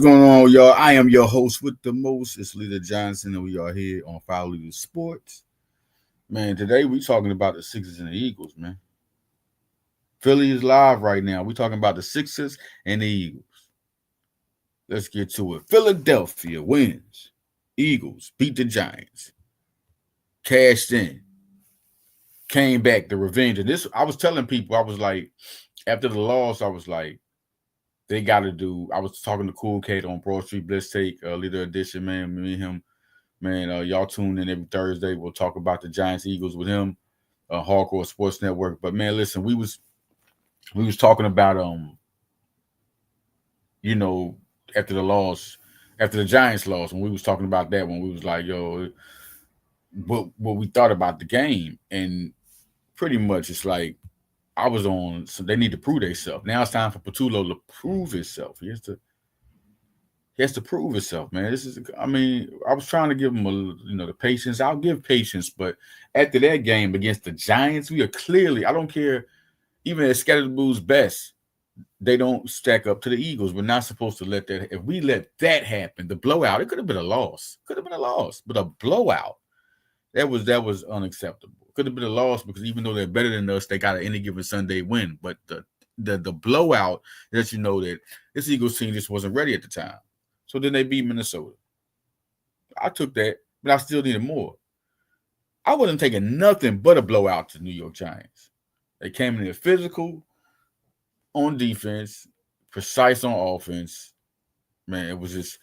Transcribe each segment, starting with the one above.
going on, y'all? I am your host with the most. It's Leader Johnson, and we are here on Foul Leader Sports. Man, today we talking about the Sixers and the Eagles, man. Philly is live right now. We talking about the Sixers and the Eagles. Let's get to it. Philadelphia wins. Eagles beat the Giants. Cashed in. Came back the revenge. And this, I was telling people, I was like, after the loss, I was like, they got to do. I was talking to Cool Kate on Broad Street Blitz Take, Leader Edition, man. Me and him, man. Y'all tune in every Thursday. We'll talk about the Giants Eagles with him, Hardcore Sports Network. But man, listen, we was talking about you know, after the loss, after the Giants loss, when we was talking about that one, we was like, yo, what we thought about the game, and pretty much it's like I was on. So they need to prove themselves. Now it's time for Patullo to prove himself. He has to prove himself, man. This is, I mean, I was trying to give him the patience. I'll give patience, but after that game against the Giants, we are clearly, I don't care, even at Scatterboo's best, they don't stack up to the Eagles. We're not supposed to let that. If we let that happen, the blowout, it could have been a loss. Could have been a loss, but a blowout, that was unacceptable. Could have been a loss because even though they're better than us, they got an any given Sunday win. But the blowout lets you know that this Eagles team just wasn't ready at the time. So then they beat Minnesota. I took that, but I still needed more. I wasn't taking nothing but a blowout to New York Giants. They came in there physical on defense, precise on offense. Man, it was just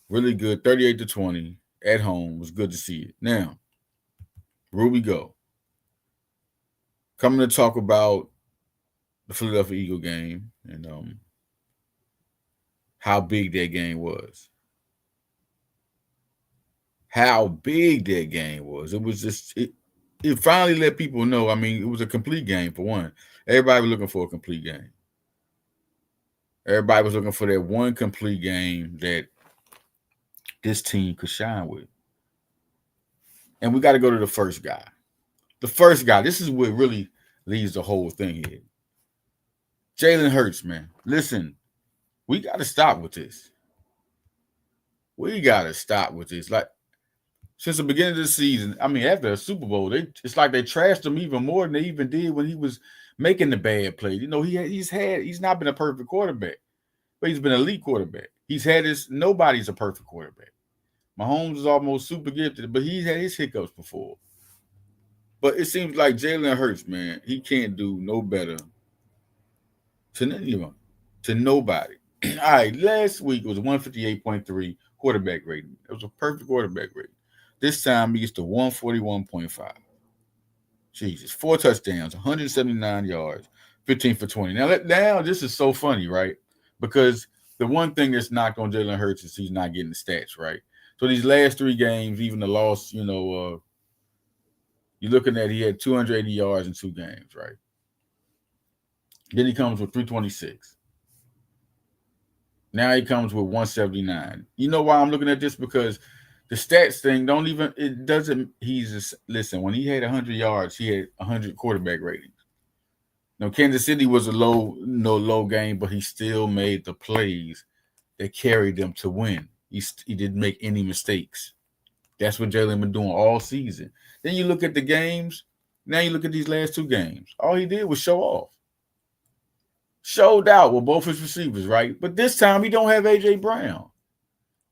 really good. 38-20 at home. It was good to see it. Now, where we go? Coming to talk about the Philadelphia Eagle game and how big that game was. How big that game was. It was just, it finally let people know. I mean, it was a complete game for one. Everybody was looking for a complete game. Everybody was looking for that one complete game that this team could shine with. And we got to go to the first guy. The first guy, this is what really leads the whole thing here. Jalen Hurts, man. Listen, we got to stop with this. We got to stop with this. Like, since the beginning of the season, I mean, after the Super Bowl, it's like they trashed him even more than they even did when he was making the bad plays. You know, he's not been a perfect quarterback, but he's been an elite quarterback. Nobody's a perfect quarterback. Mahomes is almost super gifted, but he's had his hiccups before. But it seems like Jalen Hurts, man, he can't do no better to nobody. All right, last week it was 158.3 quarterback rating. It was a perfect quarterback rating. This time he gets to 141.5. Jesus, 4 touchdowns, 179 yards, 15 for 20. Now this is so funny, right? Because the one thing that's knocked on Jalen Hurts is he's not getting the stats, right? So these last 3 games, even the loss, you're looking at he had 280 yards in 2 games, right? Then he comes with 326. Now he comes with 179. You know why I'm looking at this? Because the stats thing listen, when he had 100 yards, he had 100 quarterback ratings. Now, Kansas City was a low game, but he still made the plays that carried them to win. He didn't make any mistakes. That's what Jalen been doing all season. Then you look at the games. Now you look at these last 2 games. All he did was show off. Showed out with both his receivers, right? But this time he don't have A.J. Brown.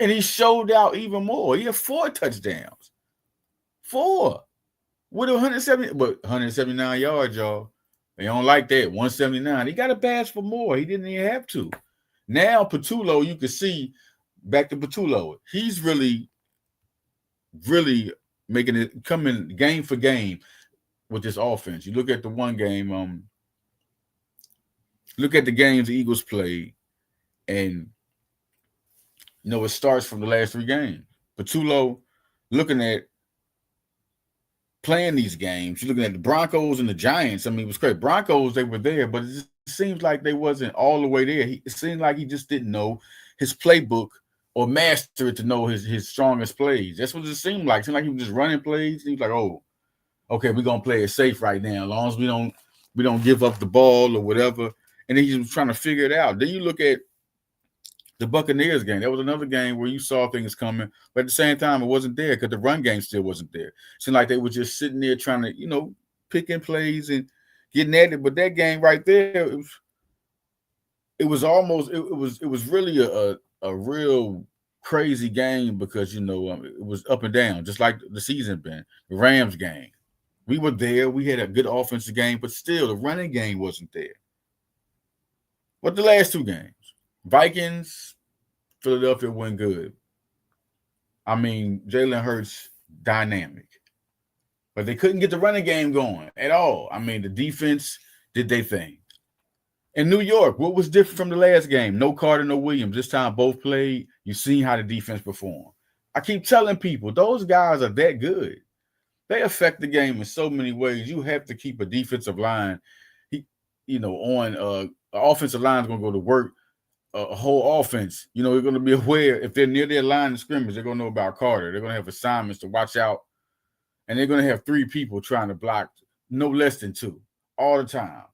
And he showed out even more. He had 4 touchdowns. 4. With 179 yards, y'all. They don't like that. 179. He got to pass for more. He didn't even have to. Now, Patullo, you can see, back to Patullo, he's really, really making it coming game for game with this offense. You look at the one game, look at the games the Eagles played, and it starts from the last 3 games. Patullo looking at playing these games. You're looking at the Broncos and the Giants. I mean, it was great. Broncos, they were there, but it seems like they wasn't all the way there. It seemed like he just didn't know his playbook or master it to know his strongest plays. That's what it seemed like. It seemed like he was just running plays. He was like, oh, okay, we're going to play it safe right now. As long as we don't give up the ball or whatever. And then he was trying to figure it out. Then you look at The Buccaneers game, that was another game where you saw things coming, but at the same time, it wasn't there because the run game still wasn't there. It seemed like they were just sitting there trying to, picking plays and getting at it. But that game right there, it was really a real crazy game because it was up and down, just like the season been. The Rams game, we were there, we had a good offensive game, but still the running game wasn't there. But the last two games, Vikings, Philadelphia went good. I mean, Jalen Hurts dynamic, but they couldn't get the running game going at all. I mean, the defense did their thing. In New York, what was different from the last game? No Carter, no Williams. This time both played. You've seen how the defense performed. I keep telling people, those guys are that good. They affect the game in so many ways. You have to keep a defensive line, on offensive line is going to go to work. A whole offense, they're going to be aware if they're near their line of scrimmage, they're going to know about Carter. They're going to have assignments to watch out, and they're going to have 3 people trying to block, no less than 2, all the time.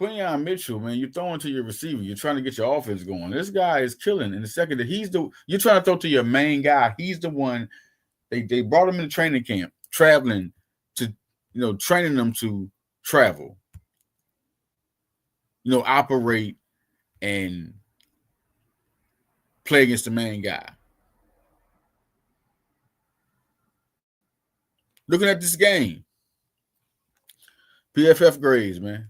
Quinyon Mitchell, man, you're throwing to your receiver. You're trying to get your offense going. This guy is killing. In the second that you're trying to throw to your main guy. He's the one. They brought him in the training camp, traveling to, training them to travel, operate and play against the main guy. Looking at this game, PFF grades, man.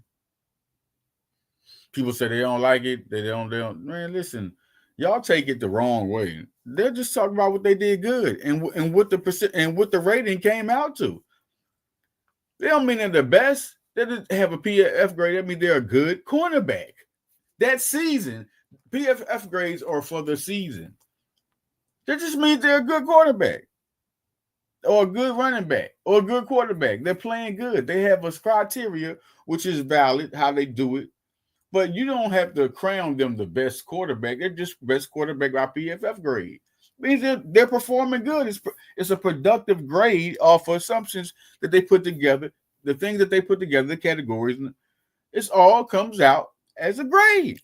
People say they don't like it. They don't. Man, listen, y'all take it the wrong way. They're just talking about what they did good and what the rating came out to. They don't mean they're the best. They just have a PFF grade. That means they're a good cornerback. That season, PFF grades are for the season. That just means they're a good quarterback or a good running back or a good quarterback. They're playing good. They have a criteria, which is valid, how they do it. But you don't have to crown them the best quarterback. They're just best quarterback by PFF grade. It means they're performing good. It's a productive grade off of assumptions that they put together, the things that they put together, the categories. It all comes out as a grade.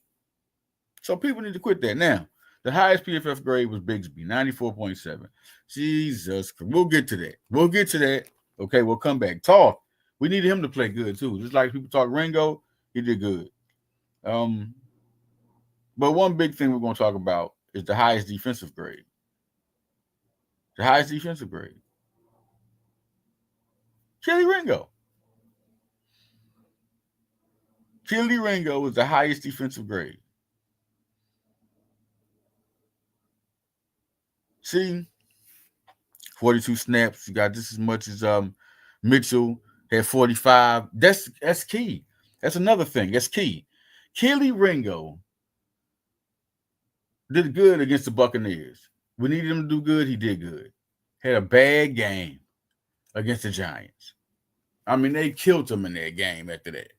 So people need to quit that. Now, the highest PFF grade was Bigsby, 94.7. Jesus, we'll get to that. Okay, we'll come back. Talk. We needed him to play good too. Just like people talk Ringo, he did good. But one big thing we're going to talk about is the highest defensive grade. The highest defensive grade. Kelee Ringo. Kelee Ringo was the highest defensive grade. See, 42 snaps. You got just as much as Mitchell had 45. That's key. That's another thing. That's key. Kelee Ringo did good against the Buccaneers. We needed him to do good. He did good. Had a bad game against the Giants. I mean, they killed him in that game after that.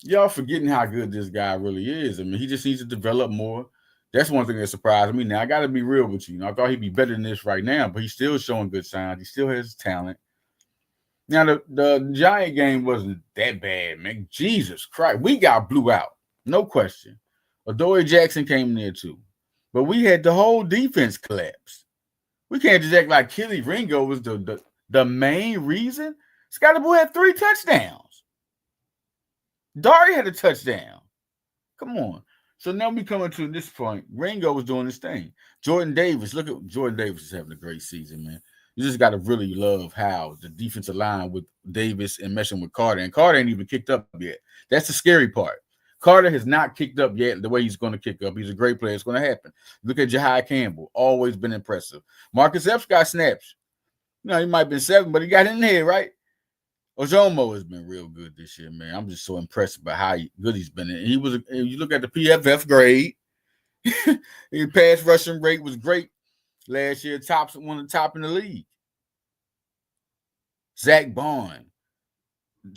Y'all forgetting how good this guy really is. I mean, he just needs to develop more. That's one thing that surprised me. Now, I got to be real with you. I thought he'd be better than this right now, but he's still showing good signs. He still has talent. Now, the Giant game wasn't that bad, man. Jesus Christ. We got blew out. No question. Adoree Jackson came in there too. But we had the whole defense collapse. We can't just act like Kelee Ringo was the main reason. Scotty Boy had 3 touchdowns. Dari had a touchdown. Come on. So now we coming to this point. Ringo was doing his thing. Jordan Davis. Look at Jordan Davis is having a great season, man. You just got to really love how the defensive line with Davis and meshing with Carter. And Carter ain't even kicked up yet. That's the scary part. Carter has not kicked up yet the way he's going to kick up. He's a great player. It's going to happen. Look at Jahai Campbell. Always been impressive. Marcus Epps got snaps. He might have been 7, but he got in there, right? Ojomo has been real good this year, man. I'm just so impressed by how good he's been. And you look at the PFF grade, his pass rushing rate was great last year. One of the top in the league. Zach Bond,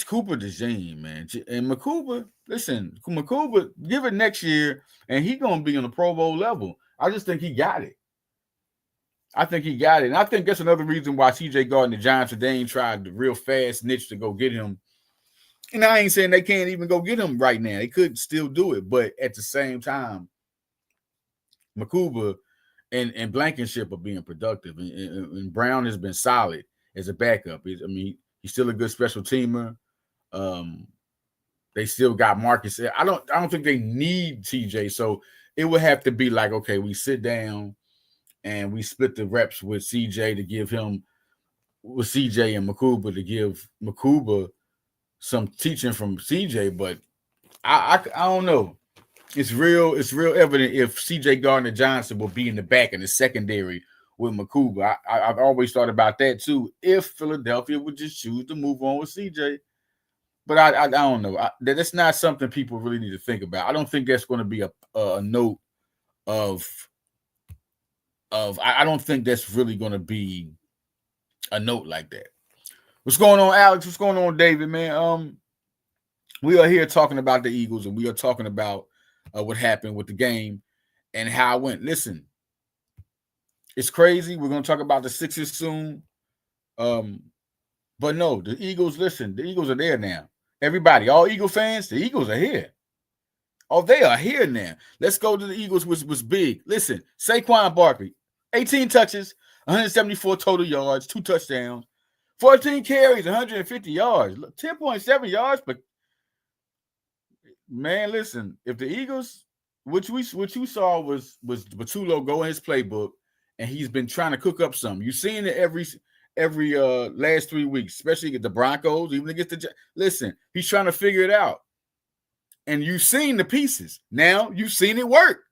Cooper DeJean, man. And Makuba, listen, Makuba, give it next year, and he's going to be on the Pro Bowl level. I just think he got it. And I think that's another reason why CJ Gardner and the Giants today ain't tried the real fast niche to go get him. And I ain't saying they can't even go get him right now. They could still do it, but at the same time, Makuba and Blankenship are being productive, and Brown has been solid as a backup. He's still a good special teamer. They still got Marcus. I don't think they need TJ. So it would have to be like, okay, we sit down and we split the reps with CJ to give him with CJ and Makuba to give Makuba some teaching from CJ. But I don't know. It's real evident if CJ Gardner-Johnson will be in the back in the secondary with Makuba. I've always thought about that too. If Philadelphia would just choose to move on with CJ. But I don't know. That's not something people really need to think about. I don't think that's going to be a note of. I don't think that's really going to be a note like that. What's going on, Alex? What's going on, David? Man, we are here talking about the Eagles, and we are talking about what happened with the game and how it went. Listen, it's crazy. We're going to talk about the Sixers soon. But no, the Eagles. Listen, the Eagles are there now. Everybody, all Eagle fans, the Eagles are here. Oh, they are here now. Let's go to the Eagles, which was big. Listen, Saquon Barkley, 18 touches, 174 total yards, 2 touchdowns, 14 carries, 150 yards, 10.7 yards. But man, listen, if the Eagles, what you saw was Batulo go in his playbook, and he's been trying to cook up something. You've seen it every last 3 weeks, especially against the Broncos, even against the. Listen, he's trying to figure it out. And you've seen the pieces. Now you've seen it work.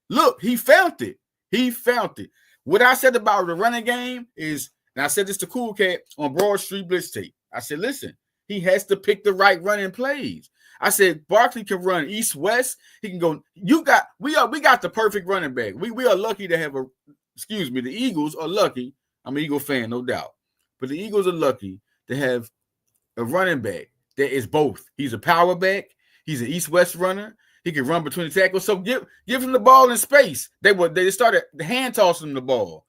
Look, he found it. He found it. What I said about the running game is, and I said this to Cool Cat on Broad Street Blitz tape. I said, listen, he has to pick the right running plays. I said, Barkley can run east-west. He can go. We got the perfect running back. We are lucky to have the Eagles are lucky. I'm an Eagle fan, no doubt. But the Eagles are lucky to have a running back that is both. He's a power back. He's an east-west runner. He can run between the tackles. So give him the ball in space. They started hand tossing him the ball.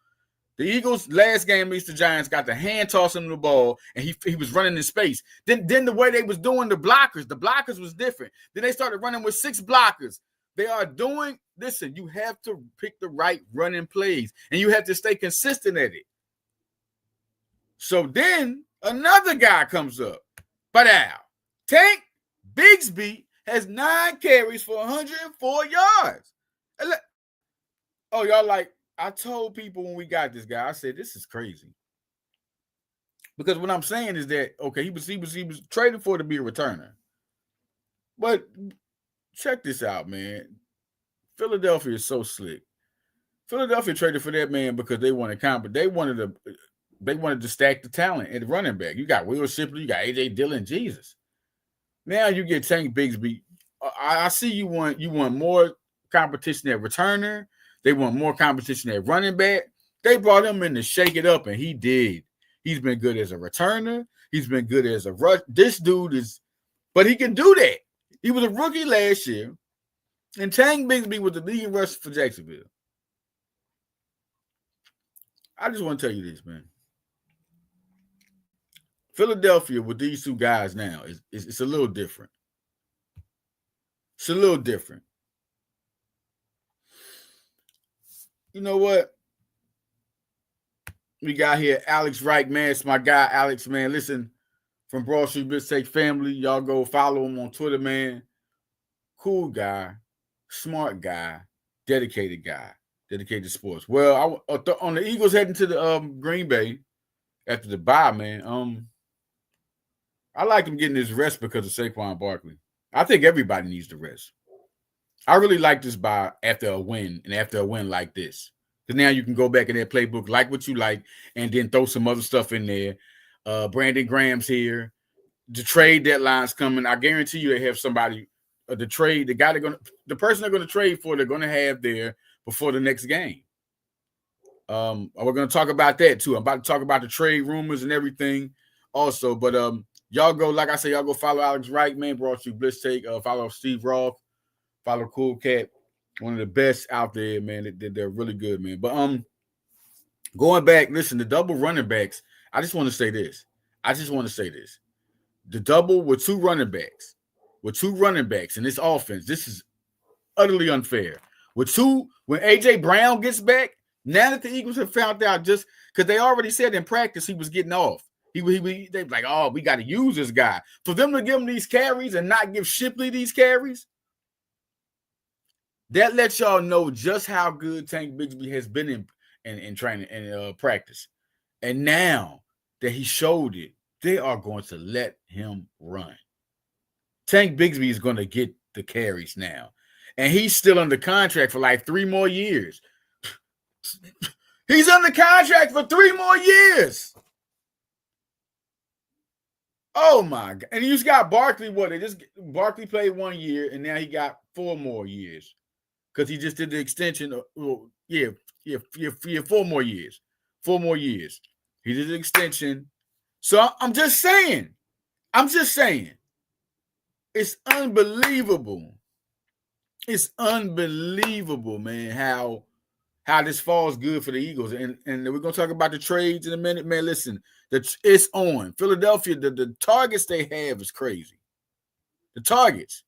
The Eagles last game against the Giants got the hand tossing him the ball, and he was running in space. Then the way they was doing the blockers was different. Then they started running with 6 blockers. They are doing. Listen, you have to pick the right running plays, and you have to stay consistent at it. So then another guy comes up. But Tank Bigsby has 9 carries for 104 yards. Oh, y'all like, I told people when we got this guy, I said, this is crazy. Because what I'm saying is that, okay, he was traded for to be a returner. But check this out, man. Philadelphia is so slick. Philadelphia traded for that man because they wanted to stack the talent at running back. You got Will Shipley, you got A.J. Dillon, Jesus. Now you get Tank Bigsby. I see you want more competition at returner. They want more competition at running back. They brought him in to shake it up, and he did. He's been good as a returner. He's been good as a rush. This dude is, but he can do that. He was a rookie last year, and Tank Bigsby was the leading rusher for Jacksonville. I just want to tell you this, man. Philadelphia with these 2 guys now it's a little different. It's a little different. You know what? We got here Alex Wright, man. It's my guy, Alex, man. Listen, from Broad Street Mistake family, y'all go follow him on Twitter, man. Cool guy, smart guy, dedicated to sports. Well, on the Eagles heading to the Green Bay after the bye, man. I like him getting his rest because of Saquon Barkley. I think everybody needs the rest. I really like this bye after a win and after a win like this. Because now you can go back in that playbook, like what you like, and then throw some other stuff in there. Brandon Graham's here. The trade deadline's coming. I guarantee you they have somebody, the person they're going to trade for, they're going to have there before the next game. We're going to talk about that too. I'm about to talk about the trade rumors and everything also. But y'all go, like I said, y'all go follow Alex Wright, man. Broad Street Blitz Take. Follow Steve Roth. Follow Cool Cat. One of the best out there, man. They're really good, man. But going back, listen, the double running backs. I just want to say this. The double with 2 running backs in this offense. This is utterly unfair. When AJ Brown gets back, now that the Eagles have found out, just because they already said in practice he was getting off. They like, oh, we got to use this guy. For them to give him these carries and not give Shipley these carries, that lets y'all know just how good Tank Bigsby has been in training and practice. And now that he showed it, they are going to let him run. Tank Bigsby is going to get the carries now. And he's still under contract for like 3 more years. He's under contract for 3 more years. Oh my God. And you just got Barkley. Barkley played 1 year, and now he got 4 more years. Because he just did the extension. 4 more years. 4 more years. He did the extension. So I'm just saying. It's unbelievable. It's unbelievable, man, how this falls good for the Eagles. And we're going to talk about the trades in a minute. Man, listen, it's on. Philadelphia, the targets they have is crazy. The targets.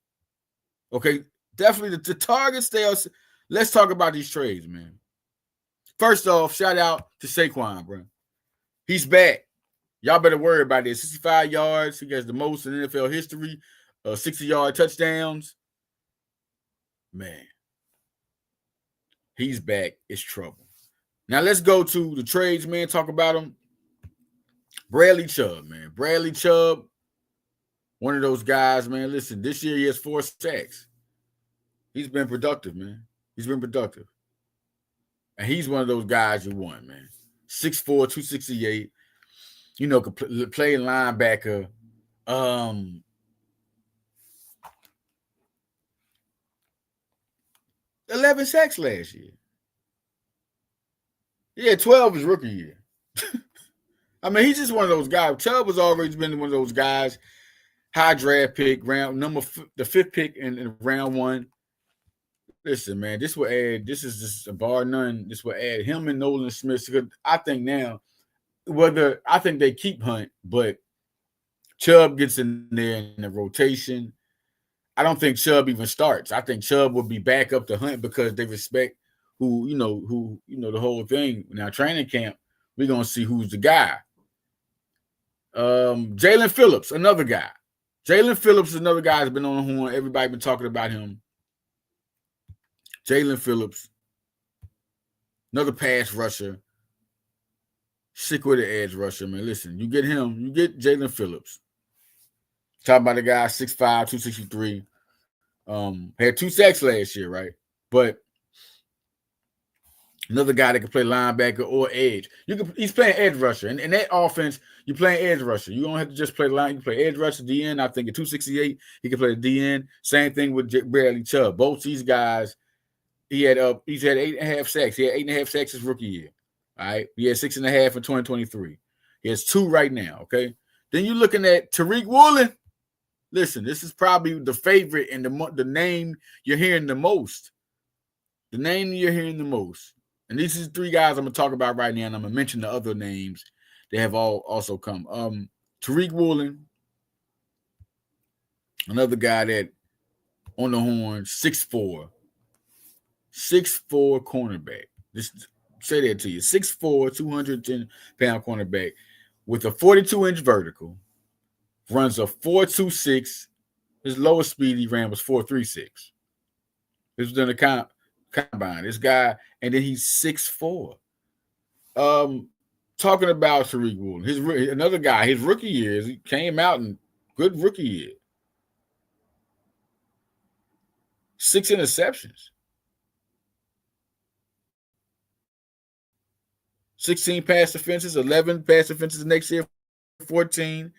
Okay, definitely the targets they are. Let's talk about these trades, man. First off, shout out to Saquon, bro. He's back. Y'all better worry about this. 65 yards. He has the most in NFL history. 60-yard touchdowns. Man. He's back. It's trouble. Now let's go to the trades, man. Talk about him. Bradley Chubb, man. Bradley Chubb, one of those guys, man. Listen, this year he has 4 sacks. He's been productive, man. He's been productive. And he's one of those guys you want, man. 6'4", 268. You know, could play linebacker. 11 sacks last year. Yeah, 12 is rookie year. I mean, he's just one of those guys. Chubb has always been one of those guys. High draft pick, the 5th pick in round 1. Listen, man, this is just a bar none. This will add him and Nolan Smith. I think now, I think they keep Hunt, but Chubb gets in there in the rotation. I don't think Chubb even starts. I think Chubb will be back up to Hunt because they respect the whole thing. Now, training camp, we're going to see who's the guy. Jalen Phillips, another guy. Jalen Phillips is another guy that's been on the horn. Everybody been talking about him. Jalen Phillips, another pass rusher. Sick with the edge rusher, man. Listen, you get him, you get Jalen Phillips. Talking about the guy 6'5", 263. Had 2 sacks last year, right? But another guy that can play linebacker or edge. He's playing edge rusher. And in that offense, you're playing edge rusher. You don't have to just play the line. You can play edge rusher, DN. I think at 268, he can play the DN. Same thing with Bradley Chubb. Both these guys, he's had 8.5 sacks. He had 8.5 sacks his rookie year. All right. He had 6.5 in 2023. He has 2 right now. Okay. Then you're looking at Tariq Woolen. Listen, this is probably the favorite and the name you're hearing the most. The name you're hearing the most. And these are 3 guys I'm going to talk about right now, and I'm going to mention the other names that have also come. Tariq Woolen, another guy that on the horn, 6'4". 6'4" cornerback. Just say that to you. 6'4", 210-pound cornerback with a 42-inch vertical. Runs a 4.26. His lowest speed he ran was 4.36. This was in the combine. This guy, and then he's 6'4". Talking about Tariq Woolen, another guy, his rookie years, he came out in good rookie year. 6 interceptions. 16 pass defenses, 11 pass defenses the next year, 14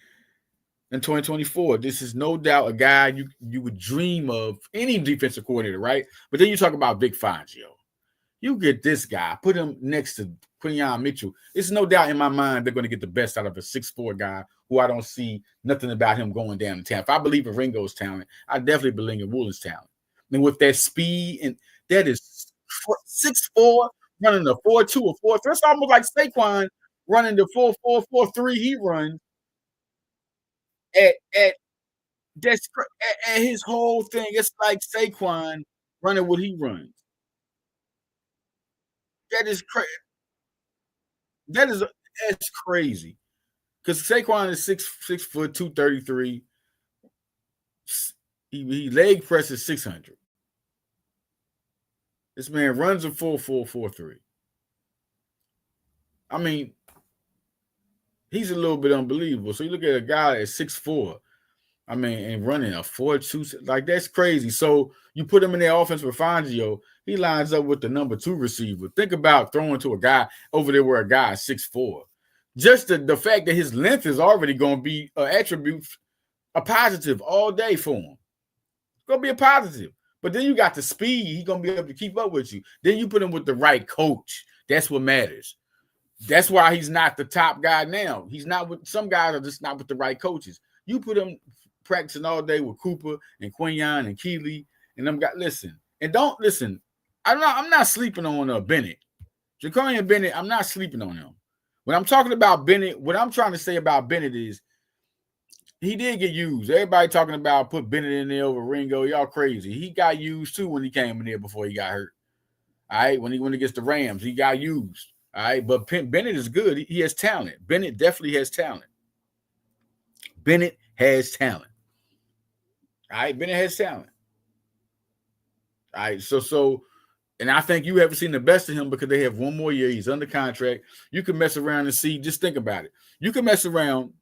in 2024. This is no doubt a guy you would dream of, any defensive coordinator, right? But then you talk about Vic Fangio. You get this guy, put him next to Quinyon Mitchell. It's no doubt in my mind they're going to get the best out of a 6'4" guy who I don't see nothing about him going down in talent. If I believe in Ringo's talent, I definitely believe in Woolen's talent. And with that speed, and that is 6'4", running a 4.2 or 4.3. It's almost like Saquon running the 4.4, 4.3 he runs at his whole thing. It's like Saquon running what he runs. That is crazy. That is that's crazy. Because Saquon is 6 foot 233. He leg presses 600. This man runs a 4.443. I mean, he's a little bit unbelievable. So you look at a guy at 6'4", I mean, and running a 4.2, like that's crazy. So you put him in the offense with Fangio, he lines up with the number 2 receiver. Think about throwing to a guy over there where a guy is 6'4". Just the fact that his length is already going to be an attribute, a positive all day for him. It's going to be a positive. But then you got the speed. He's going to be able to keep up with you. Then you put him with the right coach. That's what matters. That's why he's not the top guy now. He's not with some guys are just not with the right coaches. You put him practicing all day with Cooper and Quinion and Keeley and them guys. Listen, and don't listen. I'm not sleeping on Bennett. Jacorian Bennett, I'm not sleeping on him. When I'm talking about Bennett, what I'm trying to say about Bennett is he did get used. Everybody talking about put Bennett in there over Ringo. Y'all crazy. He got used too when he came in there before he got hurt. All right, when he went against the Rams, he got used. All right, but Bennett is good. He has talent. Bennett definitely has talent. Bennett has talent. All right, Bennett has talent. All right, so, and I think you haven't seen the best of him because they have one more year. He's under contract. You can mess around and see. Just think about it. You can mess around.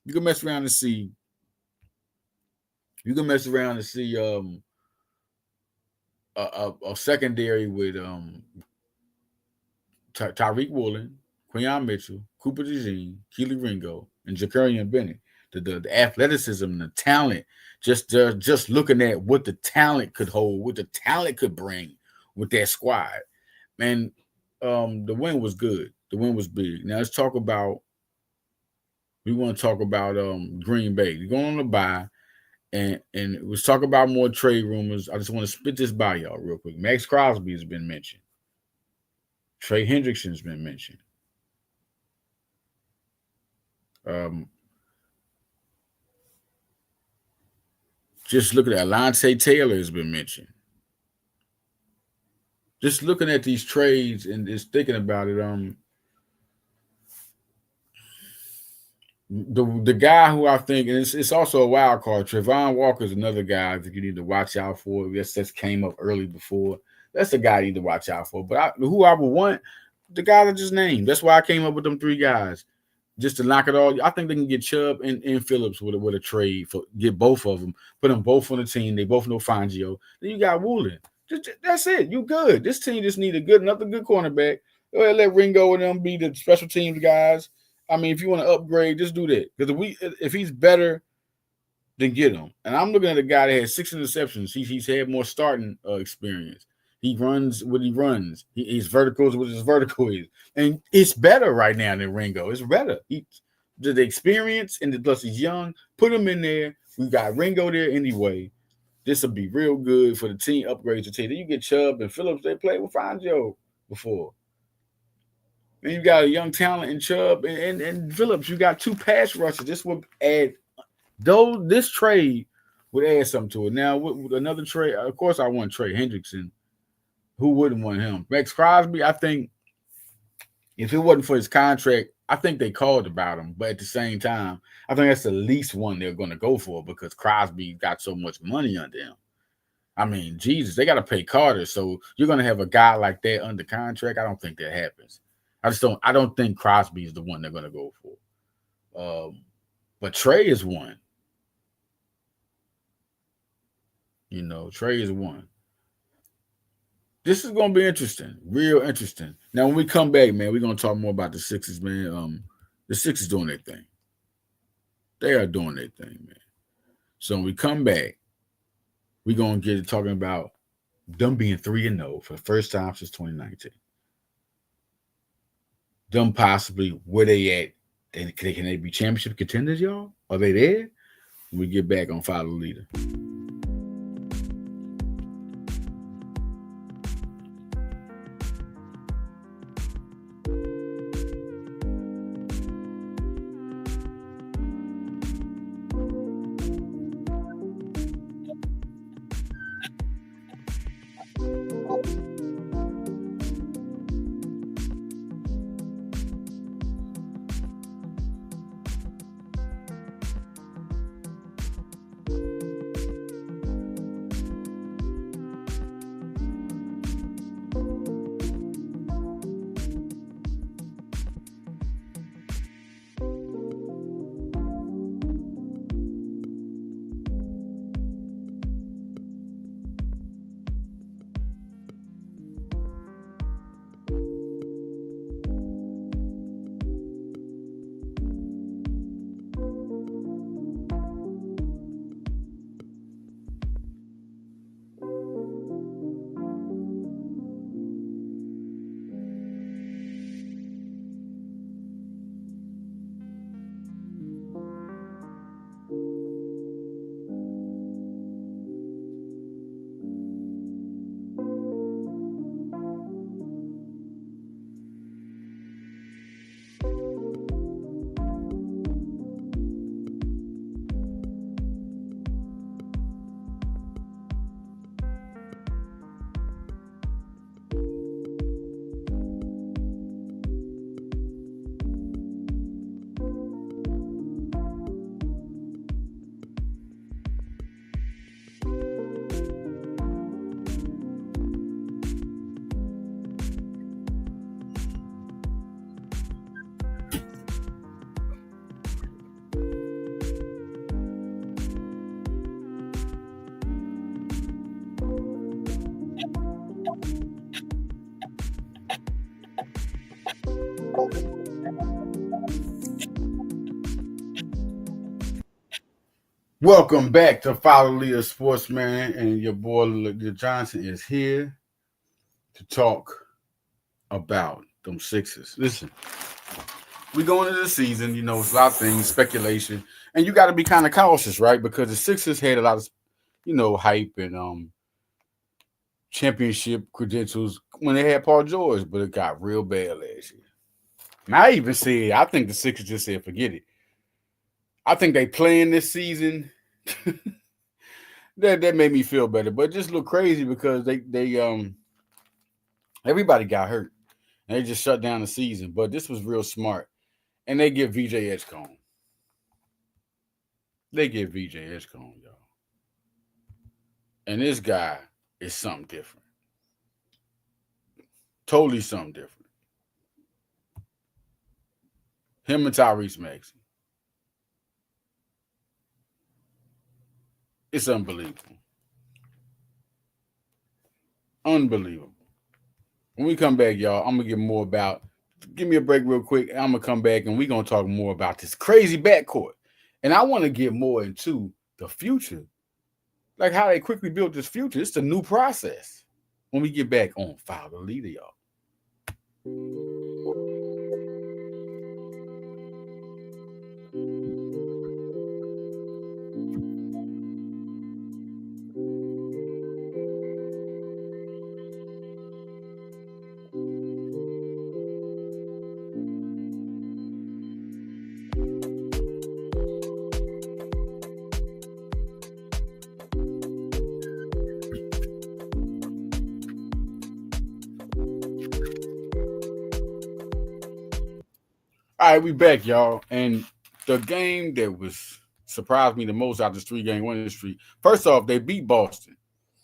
You can mess around and see. You can mess around and see a secondary with Tyreek Woolen, Quinion Mitchell, Cooper DeJean, Keely Ringo, and Jacorian Bennett. The athleticism and the talent, just looking at what the talent could hold, what the talent could bring with that squad. Man, the win was good. The win was big. Now let's talk about. We want to talk about Green Bay. You're going on the bye, and let's talk about more trade rumors. I just want to spit this by y'all real quick. Max Crosby has been mentioned. Trey Hendrickson's been mentioned. Just looking at Alontae Taylor has been mentioned. Just looking at these trades and just thinking about it, the guy who I think, and it's also a wild card, Trevon Walker is another guy that you need to watch out for. Yes, that came up early before. That's the guy you need to watch out for. But who I would want, the guy that just named. That's why I came up with them 3 guys. Just to knock it all. I think they can get Chubb and Phillips with a trade for get both of them, put them both on the team. They both know Fangio. Then you got Woolen. That's it. You good. This team just need another good cornerback. Go ahead, let Ringo and them be the special teams guys. I mean, if you want to upgrade, just do that. Because if he's better, then get him. And I'm looking at a guy that has 6 interceptions. He's had more starting experience. He runs what he runs. He's verticals what his vertical is. And it's better right now than Ringo. It's better. The experience and plus he's young. Put him in there. We got Ringo there anyway. This will be real good for the team, upgrades the team. Then you get Chubb and Phillips. They played with Fangio before. Then you got a young talent in Chubb and Phillips. You got 2 pass rushers. This would add, though this trade would add something to it. Now, with another trade, of course, I want Trey Hendrickson. Who wouldn't want him? Max Crosby, I think if it wasn't for his contract, I think they called about him. But at the same time, I think that's the least one they're going to go for because Crosby got so much money under him. I mean, Jesus, they got to pay Carter. So you're going to have a guy like that under contract. I don't think that happens. I don't think Crosby is the one they're going to go for. But Trey is one. You know, Trey is one. This is going to be interesting, real interesting. Now, when we come back, man, we're going to talk more about the Sixers, man. The Sixers doing their thing. They are doing their thing, man. So when we come back, we're going to get talking about them being 3-0 for the first time since 2019. Them possibly where they at. Can they be championship contenders, y'all? Are they there? When we get back on Follow the Leader. Welcome back to Follow Leader Sportsman, and your boy Leader Johnson is here to talk about them Sixers. Listen, we going into the season, it's a lot of things, speculation, and you got to be kind of cautious, right? Because the Sixers had a lot of, hype and championship credentials when they had Paul George, but it got real bad last year. And I even said, I think the Sixers just said, forget it. I think they playing this season. that made me feel better, but it just looked crazy because they everybody got hurt and they just shut down the season. But this was real smart, and they give VJ Edgecombe. They give VJ Edgecombe, y'all, and this guy is something different, totally something different. Him and Tyrese Maxey, it's unbelievable. Unbelievable. When we come back, y'all, I'm going to get more about, give me a break real quick. I'm going to come back and we're going to talk more about this crazy backcourt. And I want to get more into the future, like how they quickly built this future. It's a new process when we get back on Follow the Leader, y'all. All right, we back, y'all. And the game that was surprised me the most out of this 3-game winning streak. First off, they beat Boston.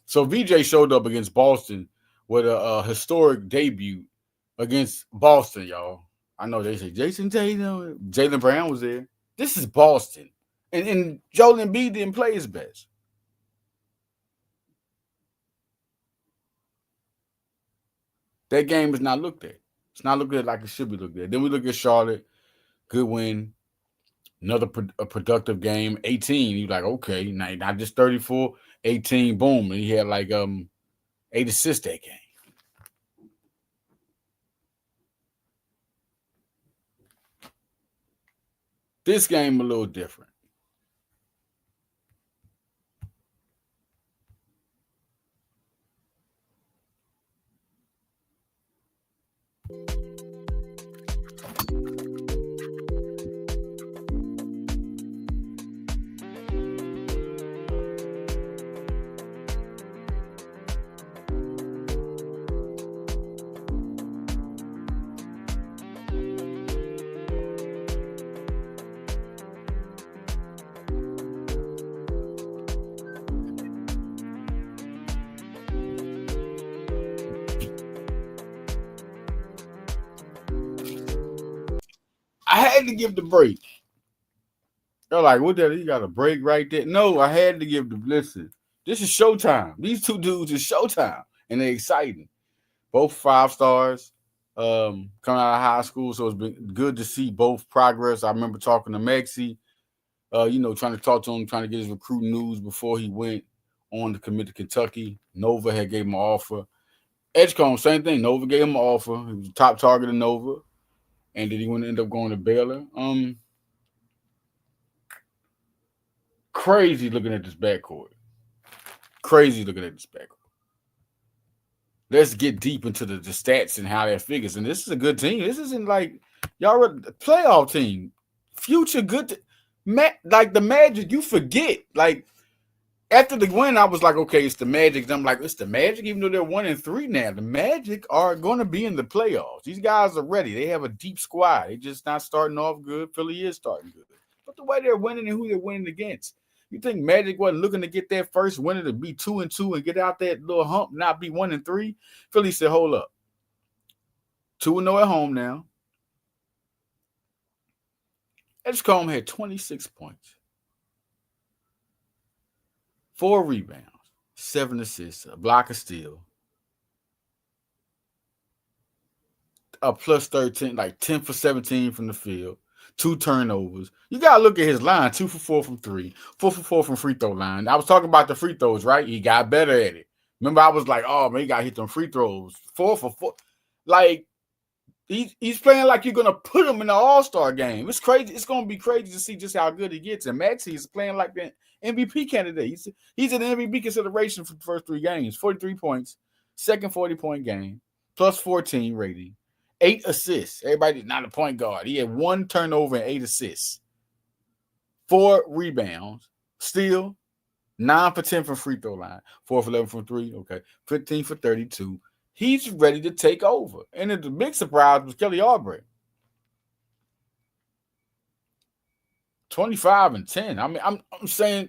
So VJ showed up against Boston with a historic debut against Boston, y'all. I know they say Jason Tatum, Jaylen Brown was there. This is Boston. And Joel Embiid didn't play his best. That game is not looked at. It's not looked at like it should be looked at. Then we look at Charlotte. Good win. Another productive game. 18. You're like, okay, not just 34, 18, boom. And he had like 8 assists that game. This game a little different. I had to give the break. They're like, what the? You got a break right there? No, I had to give the listen. This is showtime. These two dudes is showtime, and they're exciting. Both 5 stars coming out of high school, so it's been good to see both progress. I remember talking to Maxey, trying to talk to him, trying to get his recruiting news before he went on to commit to Kentucky. Nova had gave him an offer. Edgecombe, same thing. Nova gave him an offer. He was the top target of Nova. And did he want to end up going to Baylor? Crazy looking at this backcourt. Crazy looking at this backcourt. Let's get deep into the stats and how that figures. And this is a good team. This isn't like y'all a playoff team. Future good. Like the Magic, you forget. Like after the win, I was like, okay, it's the Magic. And I'm like, it's the Magic, even though they're 1-3 now. The Magic are going to be in the playoffs. These guys are ready. They have a deep squad. They're just not starting off good. Philly is starting good. But the way they're winning and who they're winning against. You think Magic wasn't looking to get that first winner to be 2-2 and get out that little hump, not be 1-3? Philly said, hold up. 2-0 at home now. Edgecombe had 26 points. 4 rebounds, 7 assists, a block of steal. a plus 13, like 10 for 17 from the field, 2 turnovers. You gotta look at his line: 2 for 4 from 3, 4 for 4 from free throw line. I was talking about the free throws, right? He got better at it. Remember, I was like, oh man, he got to hit them free throws. 4 for 4. Like, he's playing like you're gonna put him in the All-Star game. It's crazy. It's gonna be crazy to see just how good he gets. And Maxey is playing like the MVP candidate. He's in the MVP consideration for the first 3 games. 43 points, second 40-point game, plus 14 rating, 8 assists. Everybody not a point guard. He had 1 turnover and 8 assists, 4 rebounds, steal, 9 for 10 from free throw line, 4 for 11 from 3. Okay, 15 for 32. He's ready to take over. And the big surprise was Kelly Oubre. 25 and 10. I mean, I'm saying,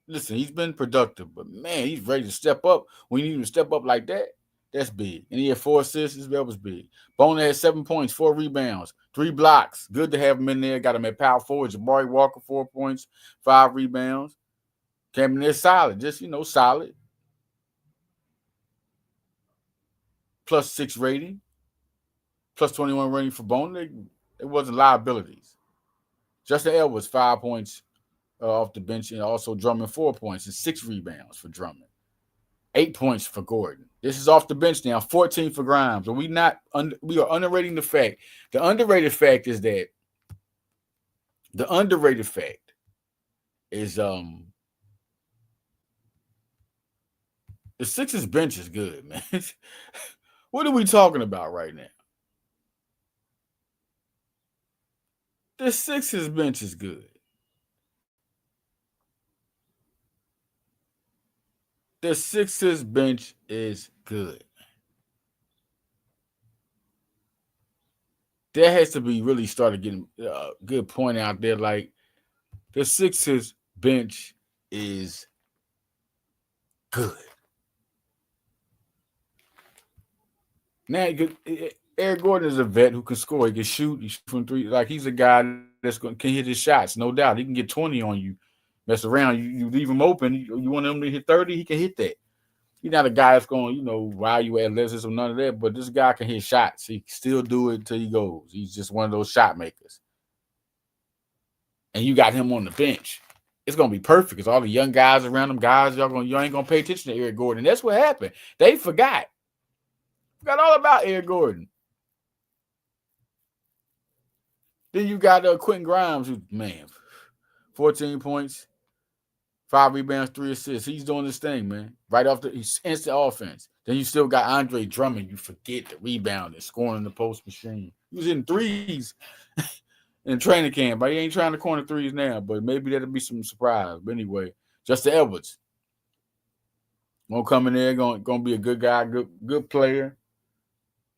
listen, he's been productive, but man, he's ready to step up. When you need to step up like that, that's big. And he had 4 assists. That was big. Bona had 7 points, 4 rebounds, 3 blocks. Good to have him in there. Got him at power forward. Jabari Walker, 4 points, 5 rebounds. Came in there solid. Just, solid. Plus 6 rating, plus 21 rating for Bona. It wasn't liabilities. Justin Edwards, 5 points off the bench, and also Drummond 4 points and 6 rebounds for Drummond. 8 points for Gordon. This is off the bench now, 14 for Grimes. And we are underrating the fact. The underrated fact is the Sixers bench is good, man. What are we talking about right now? The Sixers bench is good. The Sixers bench is good. That has to be really started getting a good point out there. Like, the Sixers bench is good. Now, Eric Gordon is a vet who can score. He can shoot. He shoot from 3. Like, he's a guy that's can hit his shots, no doubt. He can get 20 on you. Mess around. You leave him open. You want him to hit 30, he can hit that. He's not a guy that's going, wow you athleticism or none of that, but this guy can hit shots. He can still do it until he goes. He's just one of those shot makers. And you got him on the bench. It's going to be perfect because all the young guys around him, you ain't going to pay attention to Eric Gordon. That's what happened. They forgot. Forgot all about Eric Gordon. Then you got Quentin Grimes, who, man, 14 points, 5 rebounds, 3 assists. He's doing this thing, man. Right off he's instant offense. Then you still got Andre Drummond. You forget the rebound and scoring in the post machine. He was in threes in training camp, but he ain't trying to corner threes now. But maybe that'll be some surprise. But anyway, Justin Edwards gonna come in there, gonna be a good guy, good player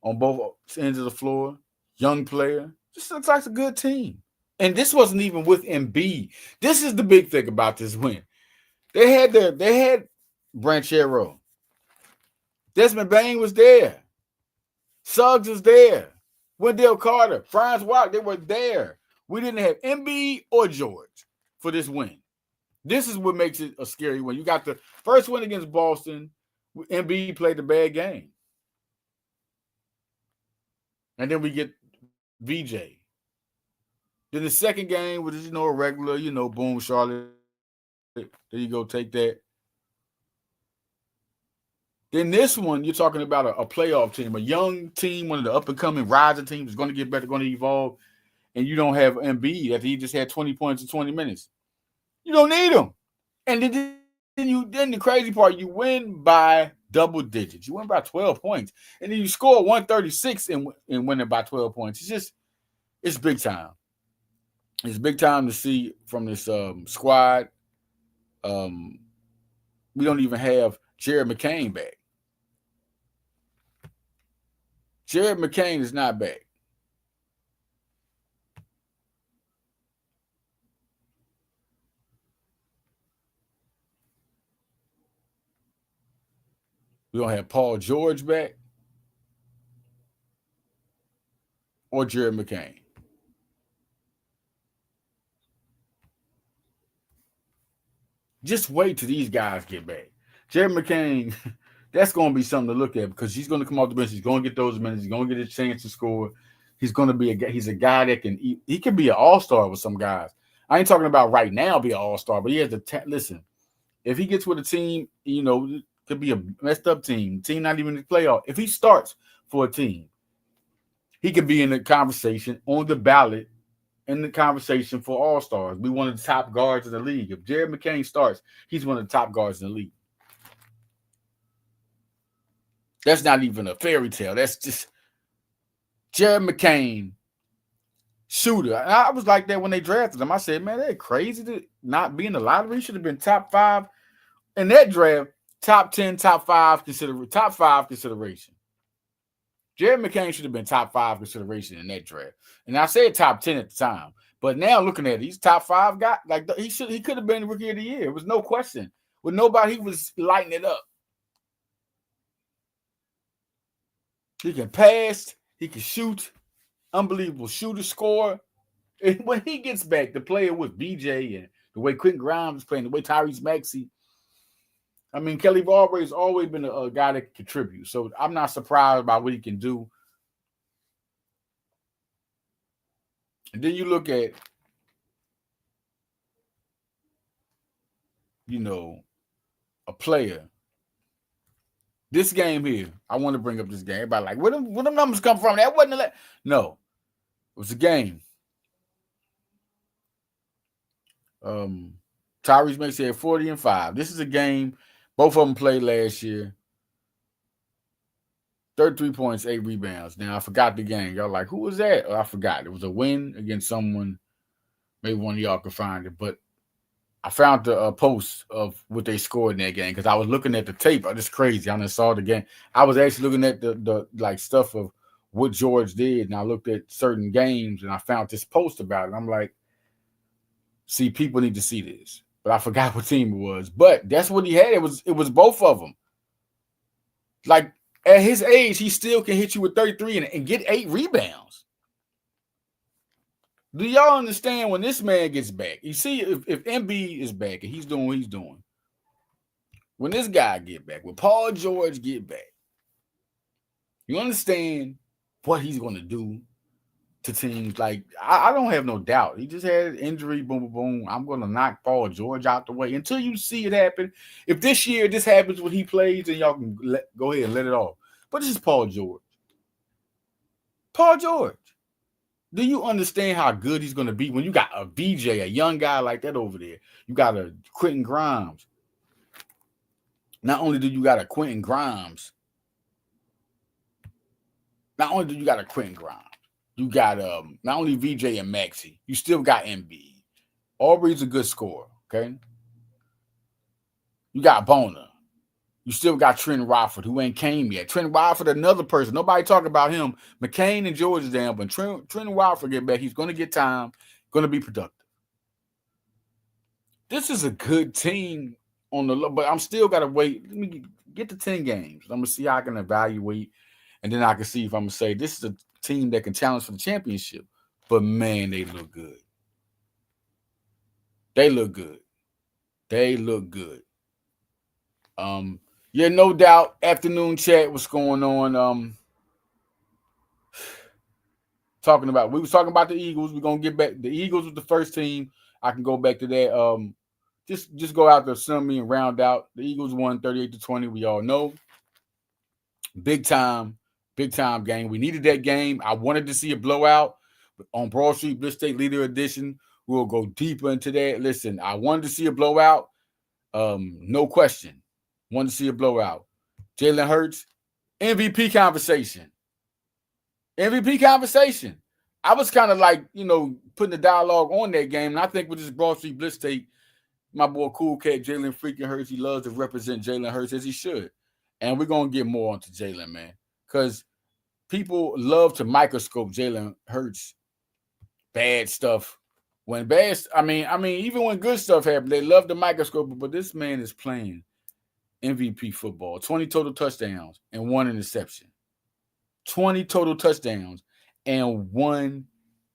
on both ends of the floor. Young player. Just looks like a good team. And this wasn't even with Embiid. This is the big thing about this win. They had Branchero. Desmond Bain was there. Suggs was there. Wendell Carter, Franz Wagner, they were there. We didn't have Embiid or George for this win. This is what makes it a scary win. You got the first win against Boston. Embiid played the bad game. And then we get VJ. Then the second game was, a regular, boom, Charlotte. There you go, take that. Then this one, you're talking about a playoff team, a young team, one of the up-and-coming rising teams is going to get better, going to evolve, and you don't have Embiid after he just had 20 points in 20 minutes. You don't need him. And then the crazy part, you win by double digits. You win by 12 points. And then you score 136 and win it by 12 points. It's big time. It's big time to see from this squad. We don't even have Jared McCain back. Jared McCain is not back. We don't have Paul George back or Jared McCain. Just wait till these guys get back. Jared McCain That's going to be something to look at because he's going to come off the bench. He's going to get those minutes. He's going to get a chance to score. He's going to be he's a guy that he can be an all-star with some guys. I ain't talking about right now be an all-star, but he has the listen. If he gets with a team, it could be a messed up team not even in the playoff. If he starts for a team, he could be in the conversation on the ballot in the conversation for all-stars. Be one of the top guards in the league. If Jared McCain starts, he's one of the top guards in the league. That's not even a fairy tale. That's just Jared McCain, shooter. And I was like that when they drafted him. I said, man, they're crazy to not be in the lottery. He should have been top 5 in that draft. Top 10, top 5 consideration. Jared McCain should have been top 5 consideration in that draft. And I said top 10 at the time. But now looking at it, he's top 5 guy. Like he could have been rookie of the year. It was no question. With nobody, he was lighting it up. He can pass. He can shoot. Unbelievable shooter, scorer. And when he gets back, the player with BJ and the way Quentin Grimes is playing, the way Tyrese Maxey. I mean, Kelly Oubre has always been a guy that can contribute. So I'm not surprised by what he can do. And then you look at, a player. This game here, I want to bring up this game. Everybody like, where them numbers come from? That wasn't no. It was a game. Tyrese Maxey had 40 and 5. This is a game. Both of them played last year. 33 points, 8 rebounds. Now, I forgot the game. Y'all like, who was that? Oh, I forgot. It was a win against someone. Maybe one of y'all could find it. But I found the post of what they scored in that game because I was looking at the tape. It's crazy. I just saw the game. I was actually looking at the like stuff of what George did, and I looked at certain games, and I found this post about it. I'm like, see, people need to see this. But I forgot what team it was. But that's what he had. It was both of them. Like, at his age, he still can hit you with 33 and get 8 rebounds. Do y'all understand when this man gets back? You see, if Embiid is back and he's doing what he's doing, when this guy get back, when Paul George get back, you understand what he's going to do to teams. Like, I don't have no doubt. He just had an injury, boom, boom, boom. I'm going to knock Paul George out the way until you see it happen. If this year this happens when he plays, then y'all can go ahead and let it off. But this is Paul George. Paul George. Do you understand how good he's going to be when you got a VJ, a young guy like that over there? You got a Quentin Grimes. Not only do you got a Quentin Grimes, you got not only VJ and Maxey, you still got Embiid. Aubrey's a good scorer, okay? You got Bona. You still got Trent Watford, who ain't came yet. Trent Watford, another person. Nobody talk about him. McCain and George is down, but Trent Watford get back. He's going to get time, going to be productive. This is a good team but I'm still got to wait. Let me get to 10 games. I'm going to see how I can evaluate, and then I can see if I'm going to say this is a team that can challenge for the championship. But, man, they look good. They look good. Yeah, no doubt. Afternoon chat, what's going on? We was talking about the Eagles. We're gonna get back. The Eagles was the first team. I can go back to that. Just go out there, sum me and round out. The Eagles won 38-20. We all know. Big time game. We needed that game. I wanted to see a blowout on Broad Street Blitz State Leader Edition. We'll go deeper into that. Listen, I wanted to see a blowout. No question. Wanted to see a blowout. Jalen Hurts, MVP conversation. I was kind of like, putting the dialogue on that game. And I think with this Broad Street Blitz State, my boy Cool Cat, Jalen freaking Hurts, he loves to represent Jalen Hurts as he should. And we're going to get more onto Jalen, man. Because people love to microscope Jalen Hurts bad stuff. When bad, I mean, even when good stuff happens, they love the microscope. But this man is playing MVP football. 20 total touchdowns and 1 interception. 20 total touchdowns and 1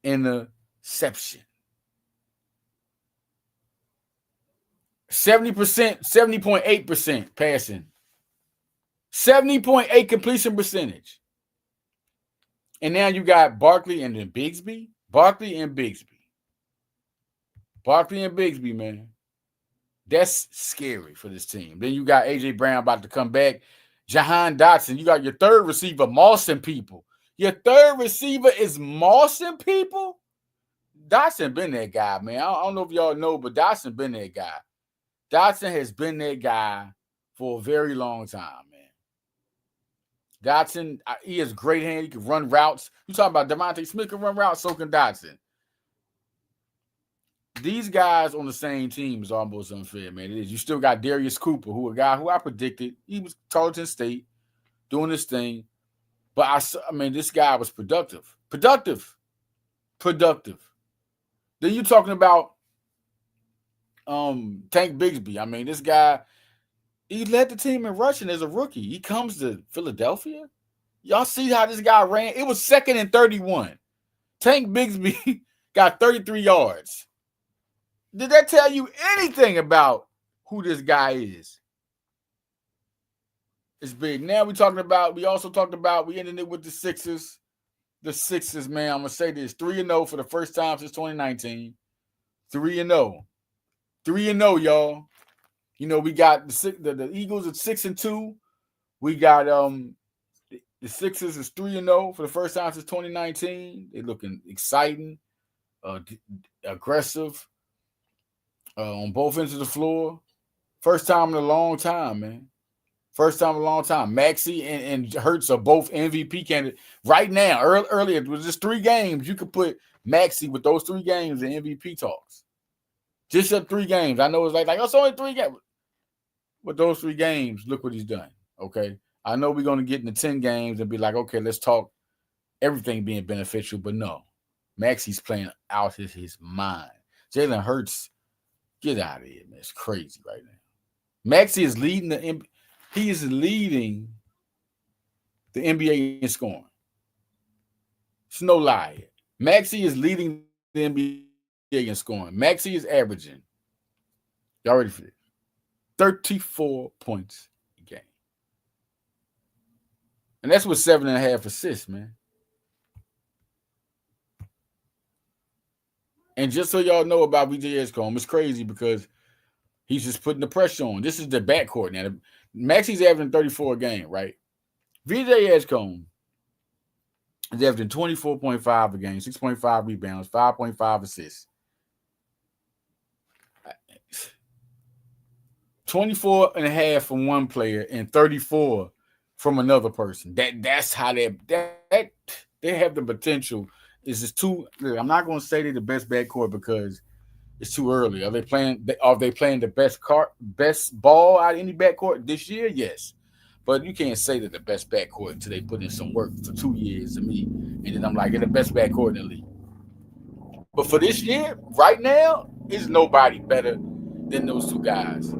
interception. 70%, 70.8% passing. 70.8 completion percentage. And now you got Barkley and then Bigsby. Barkley and Bigsby, man. That's scary for this team. Then you got A.J. Brown about to come back. Jahan Dotson. You got your third receiver, Mawson people. Your third receiver is Mawson people? Dotson been that guy, man. I don't know if y'all know, but Dotson been that guy. Dotson has been that guy for a very long time, man. Dotson, he has great hand. He can run routes. You talking about Devontae Smith can run routes, so can Dotson. These guys on the same team is almost unfair, man. It is. You still got Darius Cooper, who a guy who I predicted. He was Tarleton State doing this thing. But I mean, this guy was productive. Then you talking about Tank Bigsby. I mean, this guy, he led the team in rushing as a rookie. He comes to Philadelphia. Y'all see how this guy ran? It was 2nd and 31. Tank Bigsby got 33 yards. Did that tell you anything about who this guy is? It's big. Now we also talked about, we ended it with the Sixers. The Sixers, man, I'm going to say this. 3-0 for the first time since 2019. 3-0. 3-0, y'all. You know, we got the Eagles at 6-2. We got the Sixers is 3-0 for the first time since 2019. They're looking exciting, aggressive on both ends of the floor. First time in a long time, man. First time in a long time. Maxey and Hurts are both MVP candidates. Right now, earlier, it was just 3 games. You could put Maxey with those 3 games in MVP talks. Just up 3 games. I know it's like it's only 3 games. But those 3 games, look what he's done. Okay. I know we're going to get into 10 games and be like, okay, let's talk everything being beneficial. But no. Maxey's playing out his mind. Jalen Hurts, get out of here, man. It's crazy right now. Maxey is leading the NBA in scoring. It's no lie. Maxey is leading the NBA in scoring. Maxey is averaging, y'all ready for this, 34 points a game. And that's with 7.5 assists, man. And just so y'all know about VJ Edgecombe, it's crazy because he's just putting the pressure on. This is the backcourt now. Maxey's averaging 34 a game, right? VJ Edgecombe is averaging 24.5 a game, 6.5 rebounds, 5.5 assists. 24.5 from one player and 34 from another person. That's how they have the potential. It's just I'm not going to say they're the best backcourt because it's too early. Are they playing the best ball out of any backcourt this year? Yes. But you can't say they're the best backcourt until they put in some work for 2 years to me. And then I'm like, they're the best backcourt in the league. But for this year, right now, is nobody better than those 2 guys.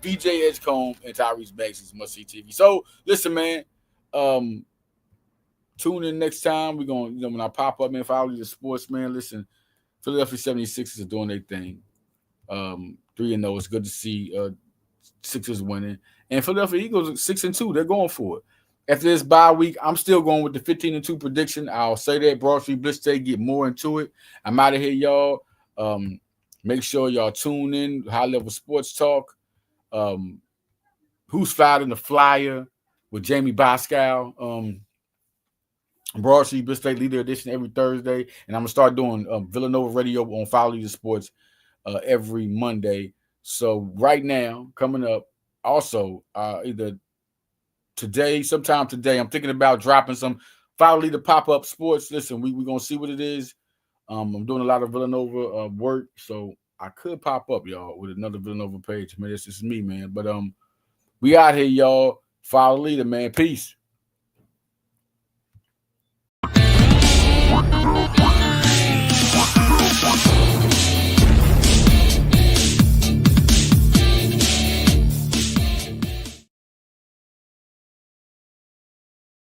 VJ Edgecombe and Tyrese Maxey's must-see TV. So, listen, man. Tune in next time. We're going to, when I pop up, man, follow the sports, man. Listen, Philadelphia 76ers are doing their thing. 3-0. It's good to see Sixers winning. And Philadelphia Eagles 6-2. They're going for it. After this bye week, I'm still going with the 15-2 prediction. I'll say that. Broad Street Blitz Day, get more into it. I'm out of here, y'all. Make sure y'all tune in. High Level Sports Talk. Who's Fired in the Flyer with Jamie Boscal. Broad Street Blitz Day Leader Edition every Thursday. And I'm going to start doing Villanova Radio on Follow Leader Sports every Monday. So right now, coming up, also either sometime today, I'm thinking about dropping some Follow Leader Pop-Up Sports. Listen, we're going to see what it is. I'm doing a lot of Villanova work, so I could pop up, y'all, with another Villanova page. Man, this is me, man. But we out here, y'all. Follow Leader, man. Peace.